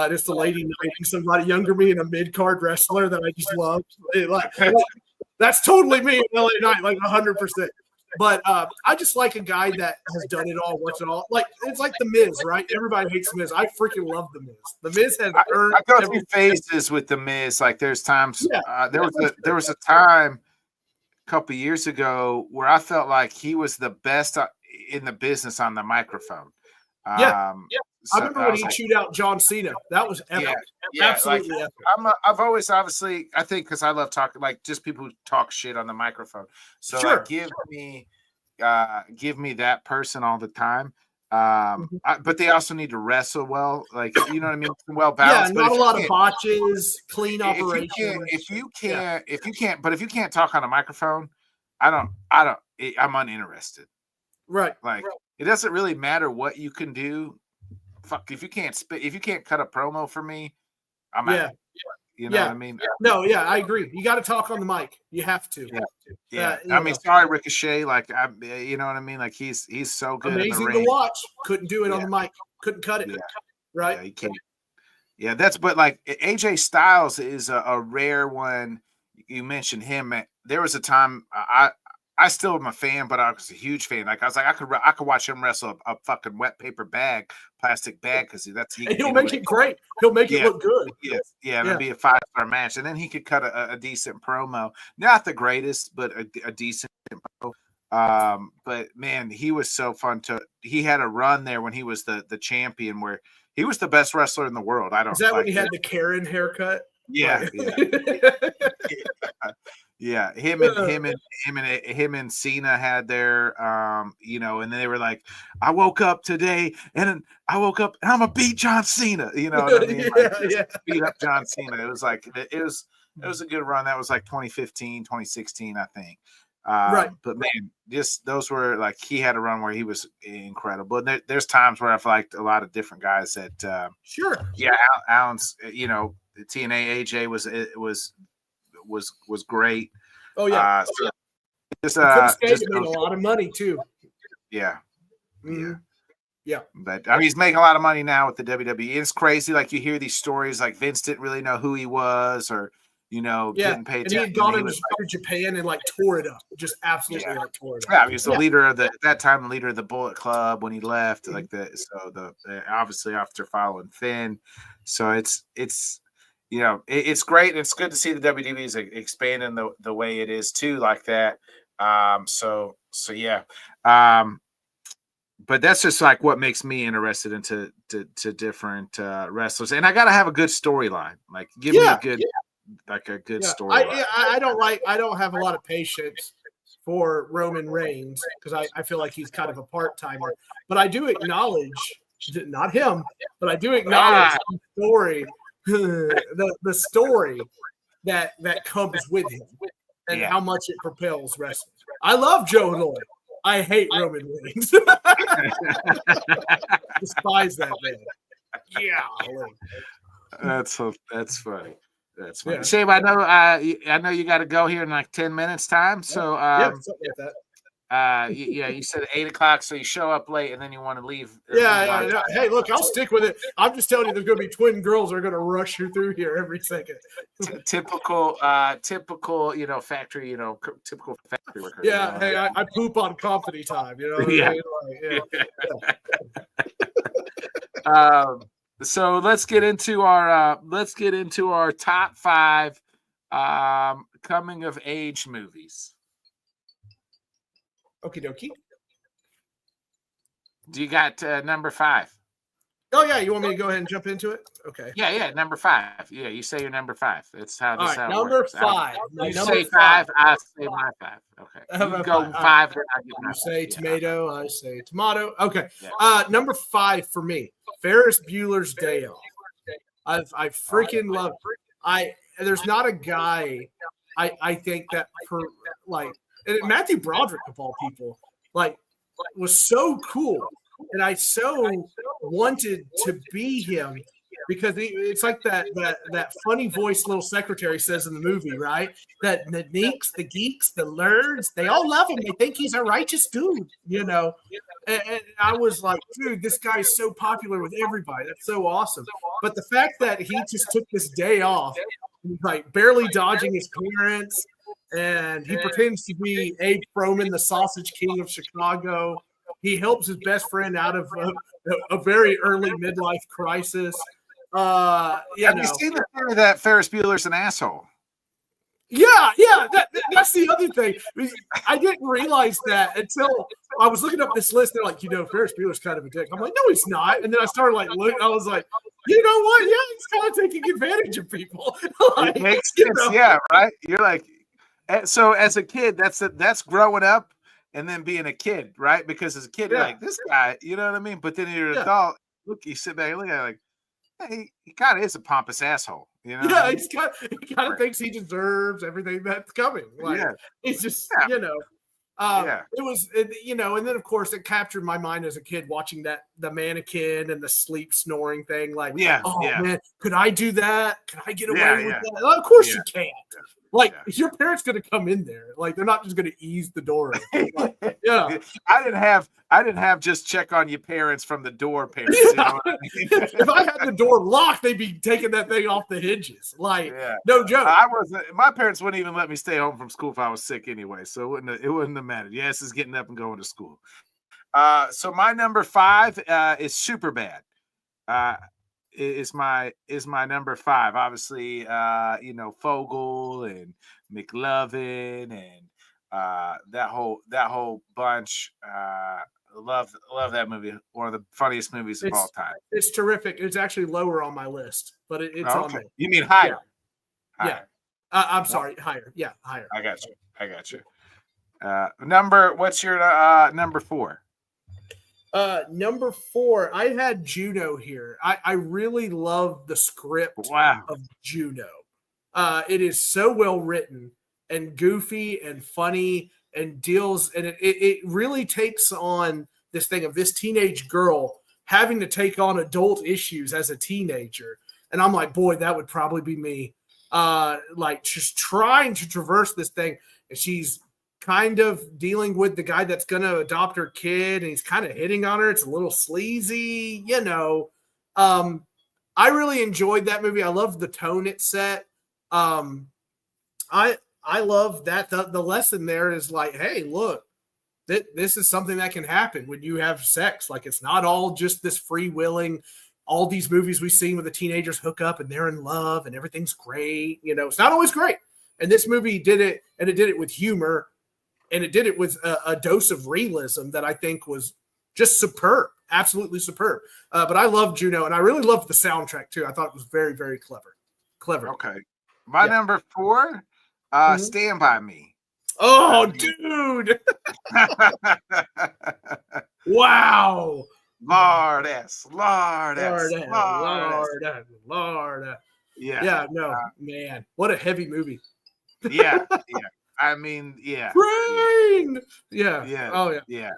just a lady knighting somebody younger me and a mid-card wrestler that I just love. That's totally me in LA Knight, like 100%. But I just like a guy that has done it all, works it all. Like it's like the Miz, right? Everybody hates the Miz. I freaking love the Miz. The Miz has earned. I go through phases with the Miz. Like there's times there was a time couple years ago where I felt like he was the best in the business on the microphone. Yeah. So I remember when he chewed out John Cena. That was epic. Absolutely like, epic. I've always obviously, I think, because I love talking, like just people who talk shit on the microphone. So like, give me that person all the time. But they also need to wrestle well, like, you know what I mean, well balanced. Yeah, not a lot of botches, clean operation. If you can't talk on a microphone, I'm uninterested. Right. Like, it doesn't really matter what you can do. Fuck, if you can't cut a promo for me, I'm out. You know what I mean? No, I agree. You got to talk on the mic. You have to. Yeah. I mean, sorry, Ricochet. Like, you know what I mean? Like, he's so good. Amazing in the ring. to watch. Couldn't do it on the mic. Couldn't cut it. Yeah. Right. Yeah, he can't. Yeah, but like AJ Styles is a rare one. You mentioned him. There was a time I still am a fan, but I was a huge fan. Like, I was like, I could watch him wrestle a fucking wet paper bag, plastic bag, because he'll make it great. He'll make it look good. Yeah, it'll be a 5-star match, and then he could cut a decent promo. Not the greatest, but a decent promo. But man, he was so fun he had a run there when he was the champion, where he was the best wrestler in the world. Is that when he had the Karen haircut? Yeah. Yeah, him and Cena had their and they were like, I woke up today and I'm gonna beat John Cena. You know what I mean? Beat up John Cena. It was like it was a good run. That was like 2015, 2016, I think. Right. But man, those were like, he had a run where he was incredible. And there's times where I've liked a lot of different guys that Yeah, Alan's, the TNA AJ was great. Oh yeah. Just made a lot of money too. Yeah. Mm-hmm. Yeah. But I mean, he's making a lot of money now with the WWE. It's crazy. Like, you hear these stories like Vince didn't really know who he was, or getting paid. And he had gone to Japan and like tore it up. Just absolutely tore it up. Yeah, he was the leader of at that time, the leader of the Bullet Club when he left. Mm-hmm. Obviously after following Finn. So it's it's great. It's good to see the WWE is expanding the way it is too, like that. So yeah. But that's just like what makes me interested into different wrestlers, and I got to have a good storyline. Like, give me a good storyline. I don't have a lot of patience for Roman Reigns, because I feel like he's kind of a part-timer. But I do acknowledge, not him, but I do acknowledge the story. the story that comes with him, and how much it propels wrestling. I love Joe Lloyd. I hate Roman Reigns. Despise that man. Yeah. That's funny. That's funny. Shane, I know you got to go here in like 10 minutes time. So something like that. You said 8:00, so you show up late and then you want to leave. Yeah. Hey, look, I'll stick with it. I'm just telling you, there's going to be twin girls that are going to rush you through here every second. Typical, factory, typical factory worker. Yeah. Hey, I poop on company time. Yeah. So let's get into our top 5 coming of age movies. Okie dokie. Do you got number 5? Oh yeah, you want me to go ahead and jump into it? Okay. Yeah, number 5. Yeah, you say your number 5. That's how this number works. 5. You say 5, I say my 5. Okay. You go 5. You say tomato, I say tomato. Okay. Yeah. Number 5 for me, Ferris Bueller's Day Off. I freaking love it. There's not a guy I think that and Matthew Broderick, of all people, was so cool. And I so wanted to be him, because it's like that funny voice little secretary says in the movie, right? That the neeks, the geeks, the nerds, they all love him. They think he's a righteous dude, And I was like, dude, this guy is so popular with everybody. That's so awesome. But the fact that he just took this day off, like barely dodging his parents, and he pretends to be Abe Froman, the Sausage King of Chicago. He helps his best friend out of a very early midlife crisis. Have you seen the theory that Ferris Bueller's an asshole? That's the other thing. I didn't realize that until I was looking up this list. They're like, Ferris Bueller's kind of a dick. I'm like, no, he's not. And then I started like looking. I was like, you know what? Yeah, he's kind of taking advantage of people. Like, it makes sense. Yeah, right. You're like, so as a kid, that's growing up and then being a kid, right? Because as a kid, you're like, this guy, you know what I mean? But then you're an adult. Look, you sit back and look at it like, hey, he kind of is a pompous asshole. You know? Yeah, he kind of thinks he deserves everything that's coming. Like, it's just, it was, and then of course it captured my mind as a kid watching the mannequin and the sleep snoring thing. Like, man, could I do that? Can I get away with that? Well, of course you can't. Like, your parents going to come in there. Like, they're not just going to ease the door. Like, I didn't have just check on your parents from the door, parents. You know what I mean? If I had the door locked, they'd be taking that thing off the hinges. Like, no joke. My parents wouldn't even let me stay home from school if I was sick anyway. So it wouldn't have mattered. Yes, it's getting up and going to school. So my number 5 is Superbad. Is my number 5. Obviously, Fogel and McLovin and that whole bunch. Love that movie. One of the funniest movies of all time. It's terrific. It's actually lower on my list, but it's on there. You mean higher? Yeah. I'm sorry, higher. Yeah, higher. I got you. What's your number 4? Number 4, I had Juno here. I really love the script of Juno. It is so well written and goofy and funny and deals, and it really takes on this thing of this teenage girl having to take on adult issues as a teenager. And I'm like, boy, that would probably be me. Like, just trying to traverse this thing, and she's kind of dealing with the guy that's going to adopt her kid, and he's kind of hitting on her. It's a little sleazy, I really enjoyed that movie. I love the tone it set. I love that the lesson there is like, hey, look, this is something that can happen when you have sex. Like, it's not all just this freewheeling. All these movies we've seen where the teenagers hook up and they're in love and everything's great. It's not always great. And this movie did it, and it did it with humor. And it did it with a dose of realism that I think was just superb, absolutely superb. But I love Juno, and I really loved the soundtrack too. I thought it was very, very clever. Okay. My number 4, Stand By Me. Oh, dude. Wow. Lord. Yeah, no, man. What a heavy movie. Yeah. I mean, Brain. Yeah. Oh yeah. Yeah.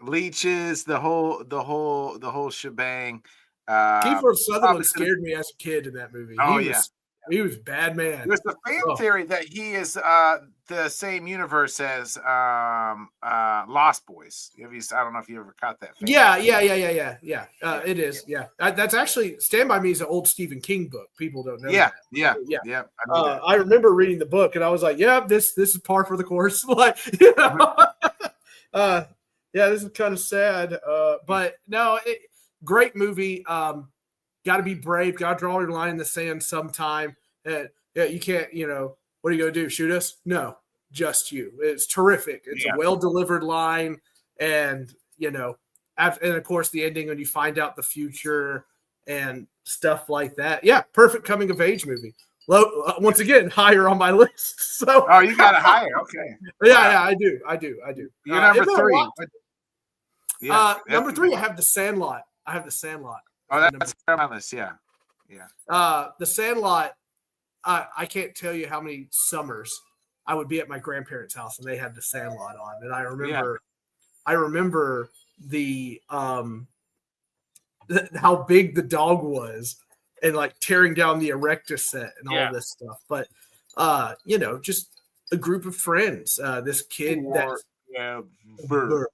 Leeches, the whole shebang. Kiefer Sutherland scared me as a kid in that movie. He was bad man. There's the fan theory that he is the same universe as Lost Boys. I don't know if you ever caught that. Yeah. It is. Yeah, that's actually Stand By Me is an old Stephen King book. People don't know. Yeah. I remember reading the book, and I was like, yeah, this is par for the course. Like, this is kind of sad. But no, great movie. Got to be brave. Got to draw your line in the sand sometime. You can't, what are you going to do? Shoot us? No, just you. It's terrific. It's a well-delivered line. And, and of course the ending when you find out the future and stuff like that. Yeah. Perfect coming of age movie. Once again, higher on my list. So, you got it higher. Okay. Yeah, I do. You're number 3. Number 3, I have The Sandlot. Oh, that's on my list. Yeah. The Sandlot. I can't tell you how many summers I would be at my grandparents' house and they had The Sandlot on, and I remember the how big the dog was, and like tearing down the Erector set and all this stuff. But just a group of friends. This kid and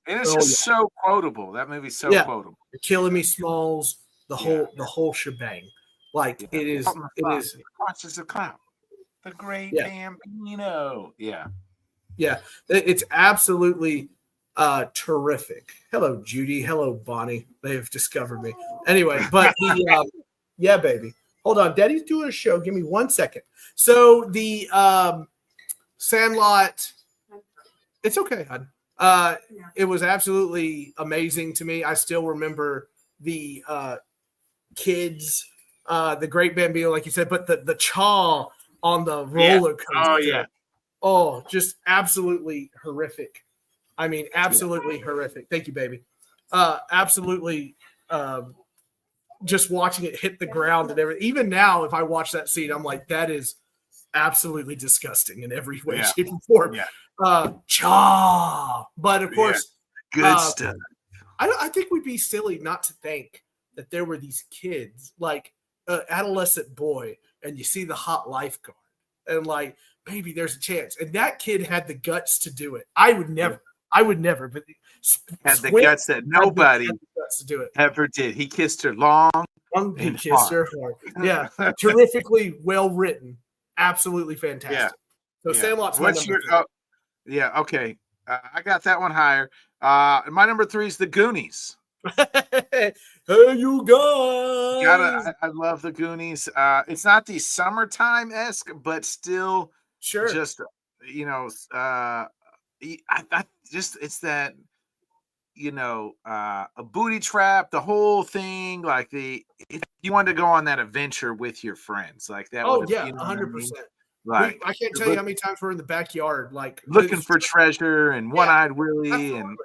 it's just so quotable. That movie's so quotable. You're Killing Me, Smalls. The whole shebang. Like it is. Watches the cloud. The great Bambino. Yeah. It's absolutely terrific. Hello, Judy. Hello, Bonnie. They have discovered me. Anyway, but baby. Hold on. Daddy's doing a show. Give me 1 second. So the Sandlot. It's okay, hon. It was absolutely amazing to me. I still remember the kids, the Great Bambino, like you said, but the chaw on the roller coaster. Oh, yeah. Oh, just absolutely horrific. I mean, absolutely horrific. Thank you, baby. Absolutely. Just watching it hit the ground and everything. Even now, if I watch that scene, I'm like, that is absolutely disgusting in every way, shape, and form. Cha. But of course, good stuff. I think we'd be silly not to think that there were these kids, like an adolescent boy, and you see the hot lifeguard, and like, maybe there's a chance. And that kid had the guts to do it. I would never. But had the guts that nobody to do it. ever did. He kissed her long. He kissed her hard. Yeah, terrifically well written. Absolutely fantastic. So Sandlot's my number 3. Okay. I got that one higher. My number 3 is The Goonies. Hey, you guys! I love The Goonies. It's not the summertime-esque, but still, sure. Just it's that, a booty trap, the whole thing, like you wanted to go on that adventure with your friends, like that. Oh yeah, 100%. Like I can't tell you how many times we're in the backyard, like looking for treasure and One-Eyed Willie, absolutely. and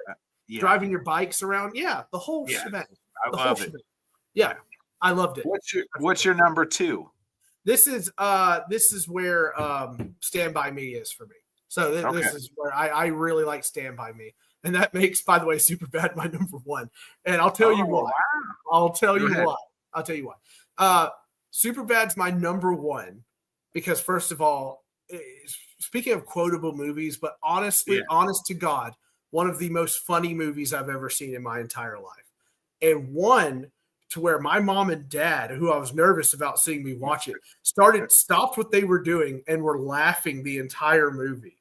driving your bikes around. Yeah, the whole shebang. I love it. Yeah, I loved it. What's your number 2? This is where Stand By Me is for me. So this is where I really like Stand By Me. And that makes, by the way, Superbad my number 1. And I'll tell you why. I'll tell you why. Superbad's my number 1 because, first of all, speaking of quotable movies, but honest to God, one of the most funny movies I've ever seen in my entire life. And one to where my mom and dad, who I was nervous about seeing me watch it, stopped what they were doing and were laughing the entire movie.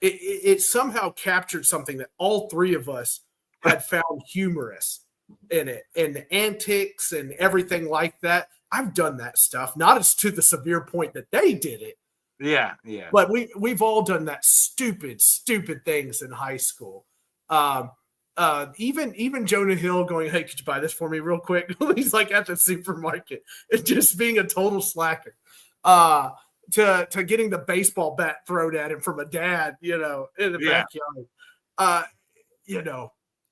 It somehow captured something that all three of us had found humorous in it, and the antics and everything like that. I've done that stuff, not as to the severe point that they did it. Yeah. But we've all done that stupid things in high school. Even Jonah Hill going, "Hey, could you buy this for me real quick?" He's like at the supermarket and just being a total slacker. To getting the baseball bat thrown at him from a dad, in the backyard.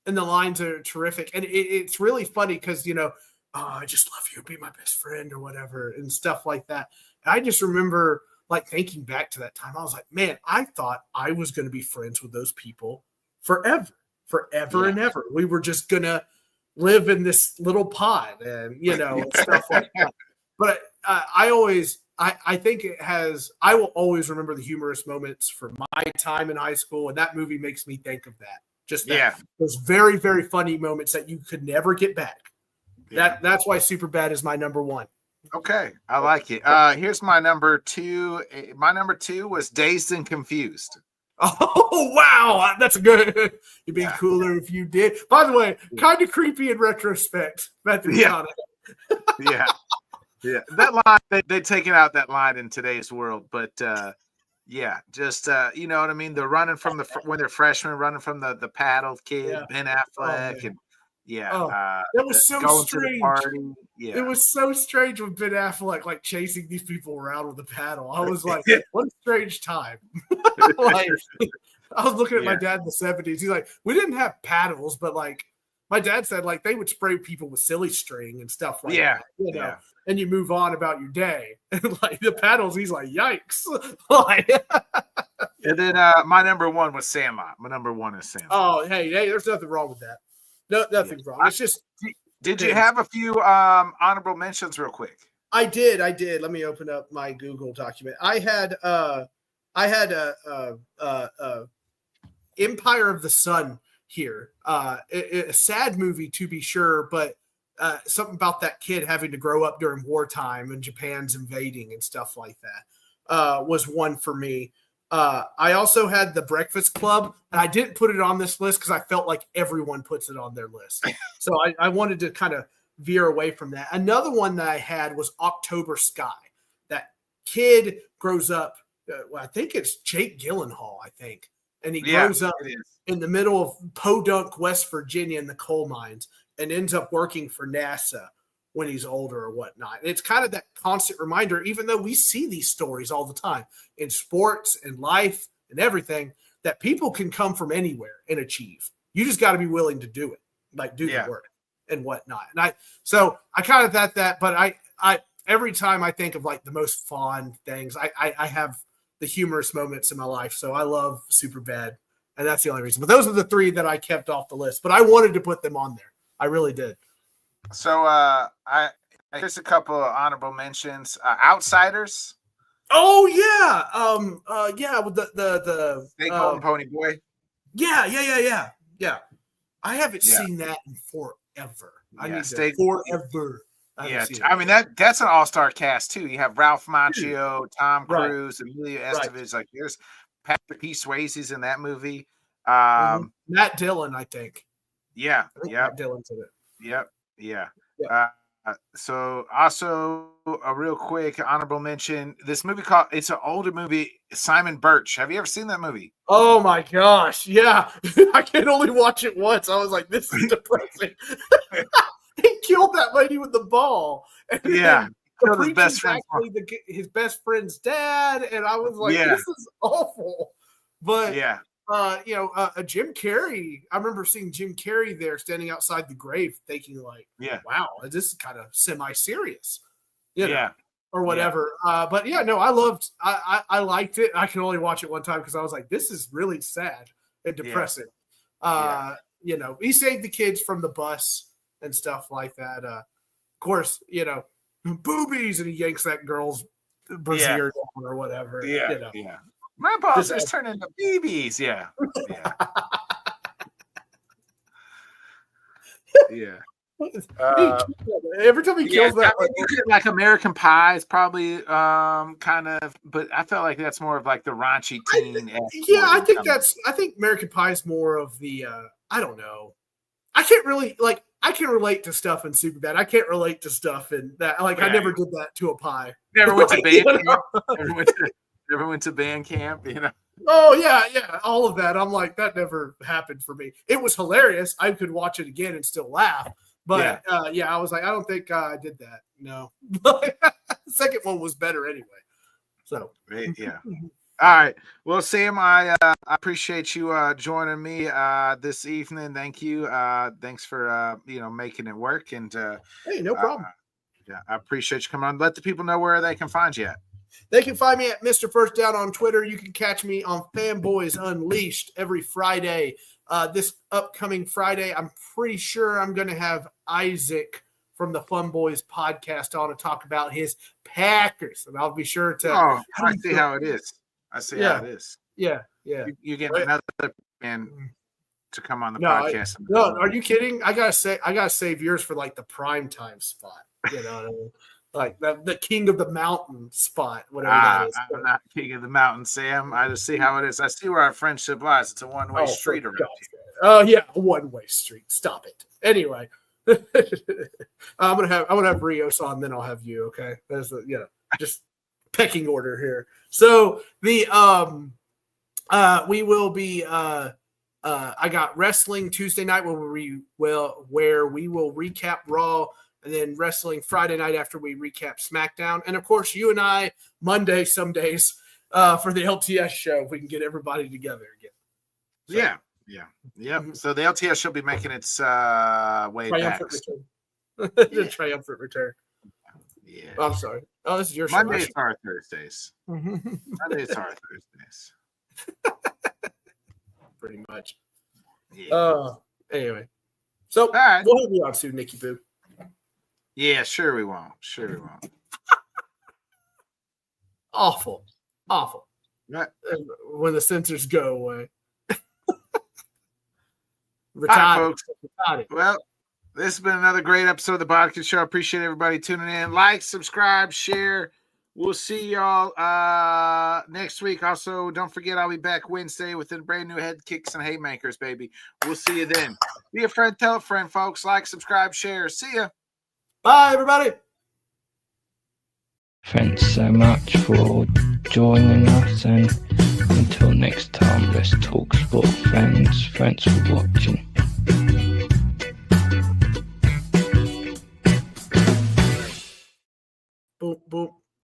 And the lines are terrific. And it's really funny because, I just love you, be my best friend or whatever and stuff like that. And I just remember like thinking back to that time. I was like, man, I thought I was going to be friends with those people forever and ever. We were just going to live in this little pod and, and stuff like that. But I think I will always remember the humorous moments from my time in high school. And that movie makes me think of that. Just that. Those very, very funny moments that you could never get back. Yeah. That's why Superbad is my number 1. Okay. I like it. Here's my number 2. My number 2 was Dazed and Confused. Oh, wow. That's good. You'd be cooler if you did. By the way, kind of creepy in retrospect. Yeah. That line, they've taken out that line in today's world, but just you know what I mean. They're running from when they're freshmen, running from the paddle kid, Ben Affleck, and that was so strange. Yeah, it was so strange with Ben Affleck like chasing these people around with a paddle. I was like, what a strange time. Like, I was looking at my dad in the 70s. He's like, we didn't have paddles, but like my dad said, like they would spray people with silly string and stuff like that. And you move on about your day. And like the paddles, he's like, yikes. And then my number 1 was Sandlot. My number 1 is Sandlot. Oh, hey, there's nothing wrong with that. No, nothing's wrong. It's just. Did you have a few honorable mentions real quick? I did. Let me open up my Google document. I had Empire of the Sun here. A sad movie to be sure, but something about that kid having to grow up during wartime and Japan's invading and stuff like that was one for me. I also had The Breakfast Club, and I didn't put it on this list because I felt like everyone puts it on their list. So I wanted to kind of veer away from that. Another one that I had was October Sky. That kid grows up well, I think it's Jake Gyllenhaal, I think. And he Yeah, grows up it is. in the middle of Podunk, West Virginia in the coal mines and ends up working for NASA when he's older or whatnot. And it's kind of that constant reminder, even though we see these stories all the time in sports and life and everything, that people can come from anywhere and achieve. You just got to be willing to do it, like do the work and whatnot. And I kind of thought that, but I every time I think of like the most fond things, I have the humorous moments in my life. So I love Superbad, and that's the only reason. But those are the three that I kept off the list. But I wanted to put them on there. I really did. So here's a couple of honorable mentions. Outsiders. Oh yeah. Yeah, with the Snake and Pony Boy. Yeah. I haven't seen that in forever. I need to forever. I mean that's an all-star cast too. You have Ralph Macchio, Tom Cruise, Emilio Estevez. Like there's Patrick P. Swayze's in that movie. Matt Dillon, I think. Yeah. Matt Dillon's in it. Yeah. So also a real quick honorable mention. This movie it's an older movie. Simon Birch. Have you ever seen that movie? Oh my gosh! Yeah, I can only watch it once. I was like, this is depressing. He killed that lady with the ball. And killed his best friend. His best friend's dad, and I was like, this is awful. But Jim Carrey. I remember seeing Jim Carrey there standing outside the grave, thinking like, wow, this is kind of semi-serious, or whatever. But I liked it. I can only watch it one time because I was like, this is really sad and depressing. He saved the kids from the bus and stuff like that. Of course, boobies, and he yanks that girl's brassiere down or whatever. My balls just turn into BBs. Yeah. Every time he kills that, like American Pie is probably kind of, but I felt like that's more of like the raunchy teen. I think American Pie is more of the I don't know. I can't really I can relate to stuff in Superbad. I can't relate to stuff in that. Like I never did that to a pie. Never went to band camp. Never went to band camp, Oh yeah, all of that. I'm like, that never happened for me. It was hilarious. I could watch it again and still laugh. But I was like, I don't think I did that. No. The second one was better anyway. So All right. Well, Sam, I appreciate you joining me this evening. Thank you. Thanks for making it work. And hey, no problem. I appreciate you coming on. Let the people know where they can find you at. They can find me at Mr. First Down on Twitter. You can catch me on Fanboys Unleashed every Friday. This upcoming Friday, I'm pretty sure I'm going to have Isaac from the Fun Boys podcast on to talk about his Packers. And I'll be sure to. Oh, I see how it is. I see how it is. Yeah. You get another man to come on the podcast. No, are you kidding? I gotta save yours for like the prime time spot. You know what I mean? Like the king of the mountain spot, whatever that is. I'm not king of the mountain, Sam. I just see how it is. I see where our friendship lies. It's a one-way street around here. Oh yeah, a one-way street. Stop it. Anyway, I'm gonna have Rios on, then I'll have you. Okay, that's just pecking order here. So the we will be I got wrestling Tuesday night where we will recap Raw, and then wrestling Friday night after we recap SmackDown, and of course you and I Monday some days for the LTS show if we can get everybody together again. So, yeah. So the LTS show will be making its way back. The triumphant return. Yeah. Oh, I'm sorry. Oh, this is your Mondays are Thursdays. Mondays are Thursdays. Pretty much. Yeah. Anyway. So all right. We'll have you on soon, Nikki Boo. Yeah, sure we won't. Awful. Right. When the censors go away. Retired. All right, folks. Well, this has been another great episode of the Bodkins Show. I appreciate everybody tuning in. Like, subscribe, share. We'll see y'all next week. Also, don't forget I'll be back Wednesday with a brand new head kicks and haymakers, baby. We'll see you then. Be a friend, tell a friend, folks. Like, subscribe, share. See ya. Bye, everybody. Thanks so much for joining us, and until next time, let's talk sport, friends. Thanks for watching.